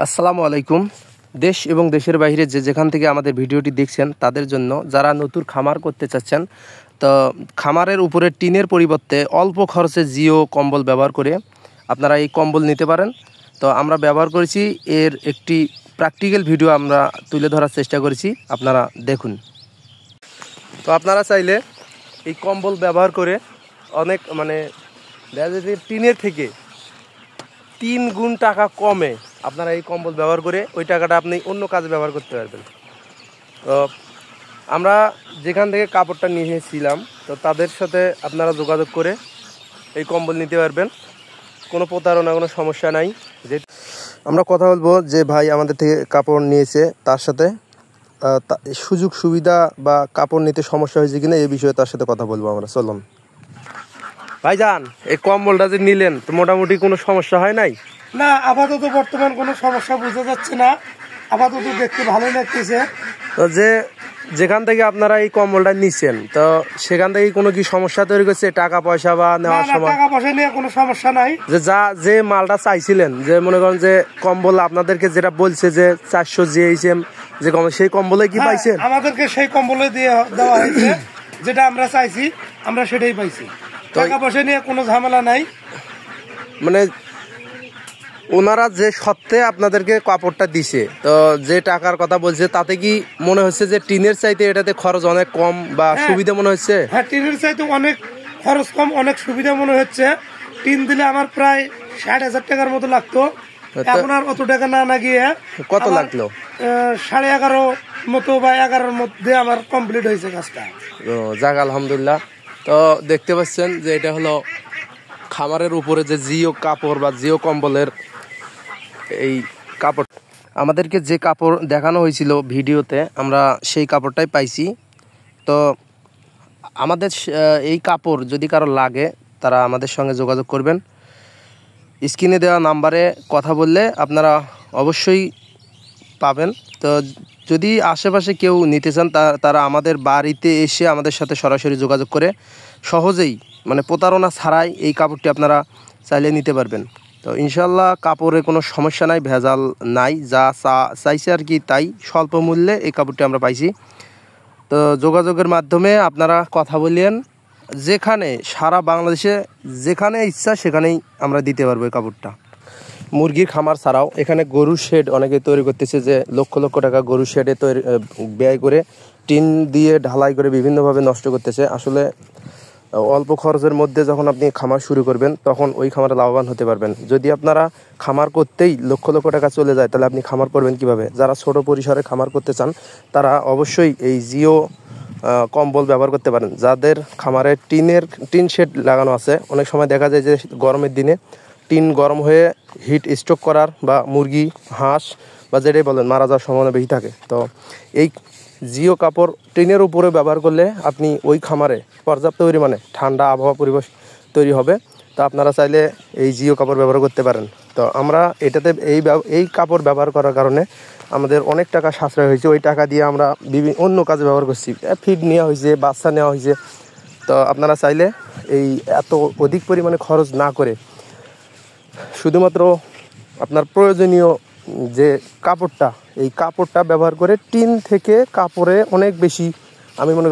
আসসালামু আলাইকুম। দেশ এবং দেশের বাইরে যেখান থেকে আমাদের ভিডিওটি দেখছেন তাদের জন্য, যারা নতুন খামার করতে চাচ্ছেন, তো খামারের উপরে টিনের পরিবর্তে অল্প খরচে জিও কম্বল ব্যবহার করে আপনারা এই কম্বল নিতে পারেন। তো আমরা ব্যবহার করেছি, এর একটি প্র্যাকটিক্যাল ভিডিও আমরা তুলে ধরার চেষ্টা করেছি, আপনারা দেখুন। তো আপনারা চাইলে এই কম্বল ব্যবহার করে অনেক দেখা যায় যে টিনের থেকে 3 গুণ টাকা কমে আপনারা এই কম্বল ব্যবহার করে ওই টাকাটা আপনি অন্য কাজে ব্যবহার করতে পারবেন। তো আমরা যেখান থেকে কাপড়টা নিয়েছিলাম, তো তাদের সাথে আপনারা যোগাযোগ করে এই কম্বল নিতে পারবেন। কোনো প্রতারণা, কোনো সমস্যা নাই। যে আমরা কথা বলবো যে ভাই আমাদের থেকে কাপড় নিয়েছে, তার সাথে সুযোগ সুবিধা বা কাপড় নিতে সমস্যা হয়েছে কিনা এই বিষয়ে তার সাথে কথা বলবো আমরা। চলুন ভাইজান, এই কম্বলটা যে নিলেন, তো মোটামুটি কোনো সমস্যা হয় নাই? না, আপাতত বর্তমান কোনো সমস্যা বোঝা যাচ্ছে না। আপাতত দেখতে ভালোই লাগতেছে। তো যেখান থেকে আপনারা এই কম্বলটা নিচ্ছেন, তো সেখান থেকে কোনো কি সমস্যা তৈরি করছে টাকা পয়সা বা নেওয়ার সময়? টাকা পয়সা নিয়ে কোনো সমস্যা নাই। যে মালটা চাইছিলেন, যে মনে করেন যে কম্বল আপনাদেরকে যেটা বলছে যে 400 জিএইচএম যে কম্বল, সেই কম্বলে কি পাইছেন? আমাদেরকে সেই কম্বলে দিয়ে দেওয়া হয়েছে, যেটা আমরা চাইছি আমরা সেটাই পাইছি। টাকা পয়সা নিয়ে কোনো ঝামেলা নাই। মানে ওনারা যে সত্ত্বে আপনাদেরকে কাপড়টা দিছে, তো যে টাকার কথা বলছে তাতে কি মনে হচ্ছে যে টিনের চাইতে এটাতে খরচ অনেক কম বা সুবিধা মনে হচ্ছে? হ্যাঁ, টিনের চাইতে অনেক খরচ কম, অনেক সুবিধা মনে হচ্ছে। টিন দিলে আমার প্রায় 60,000 টাকার মতো লাগতো, এখন আর অত টাকা না গিয়ে কত লাগলো? 11.5 মতো বা 11-র মধ্যে আমার কমপ্লিট হয়েছে কাজটা। যাক আলহামদুলিল্লাহ। তো দেখতে পাচ্ছেন যে এটা হলো খামারের উপরে যে জিও কাপড় বা জিও কম্বলের এই কাপড়। আমাদেরকে যে কাপড় দেখানো হয়েছিল ভিডিওতে, আমরা সেই কাপড়টাই পাইছি। তো আমাদের এই কাপড় যদি কারো লাগে, তারা আমাদের সঙ্গে যোগাযোগ করবেন। স্ক্রিনে দেওয়া নাম্বারে কথা বললে আপনারা অবশ্যই পাবেন। তো যদি আশেপাশে কেউ নিতে চান, তারা আমাদের বাড়িতে এসে আমাদের সাথে সরাসরি যোগাযোগ করে সহজেই, প্রতারণা ছাড়াই এই কাপড়টি আপনারা চাইলে নিতে পারবেন। তো ইনশাল্লাহ কাপড়ে কোনো সমস্যা নাই, ভেজাল নাই, যা চাইছে আর কি তাই স্বল্প মূল্যে এই কাপড়টি আমরা পাইছি। তো যোগাযোগের মাধ্যমে আপনারা কথা বলেন, যেখানে সারা বাংলাদেশে যেখানে ইচ্ছা সেখানেই আমরা দিতে পারবো এই কাপড়টা। মুরগির খামার ছাড়াও এখানে গরুর শেড অনেকে তৈরি করতেছে, যে লক্ষ লক্ষ টাকা গরুর শেডে তৈরি ব্যয় করে টিন দিয়ে ঢালাই করে বিভিন্নভাবে নষ্ট করতেছে। আসলে অল্প খরচের মধ্যে যখন আপনি খামার শুরু করবেন, তখন ওই খামারে লাভবান হতে পারবেন। যদি আপনারা খামার করতেই লক্ষ লক্ষ টাকা চলে যায়, তাহলে আপনি খামার করবেন কিভাবে? যারা ছোট পরিসরে খামার করতে চান, তারা অবশ্যই এই জিও কম্বল ব্যবহার করতে পারেন। যাদের খামারে টিন শেড লাগানো আছে, অনেক সময় দেখা যায় যে গরমের দিনে টিন গরম হয়ে হিট স্ট্রোক করার বা মুরগি, হাঁস বা যেটাই বলেন মারা যাওয়ার সম্ভাবনা বেশি থাকে। তো এই জিও কাপড় টিনের উপরে ব্যবহার করলে আপনি ওই খামারে পর্যাপ্ত পরিমাণে ঠান্ডা আবহাওয়া পরিবেশ তৈরি হবে। তো আপনারা চাইলে এই জিও কাপড় ব্যবহার করতে পারেন। তো আমরা এটাতে এই কাপড় ব্যবহার করার কারণে আমাদের অনেক টাকা সাশ্রয় হয়েছে। ওই টাকা দিয়ে আমরা অন্য কাজে ব্যবহার করছি, ফিড নেওয়া হয়েছে, বাচ্চা নেওয়া হয়েছে। তো আপনারা চাইলে এই এত অধিক পরিমাণে খরচ না করে শুধুমাত্র আপনার প্রয়োজনীয় যে কাপড়টা, এই কাপড়টা ব্যবহার করে টিন থেকে কাপড়ে অনেক বেশি আমি মনে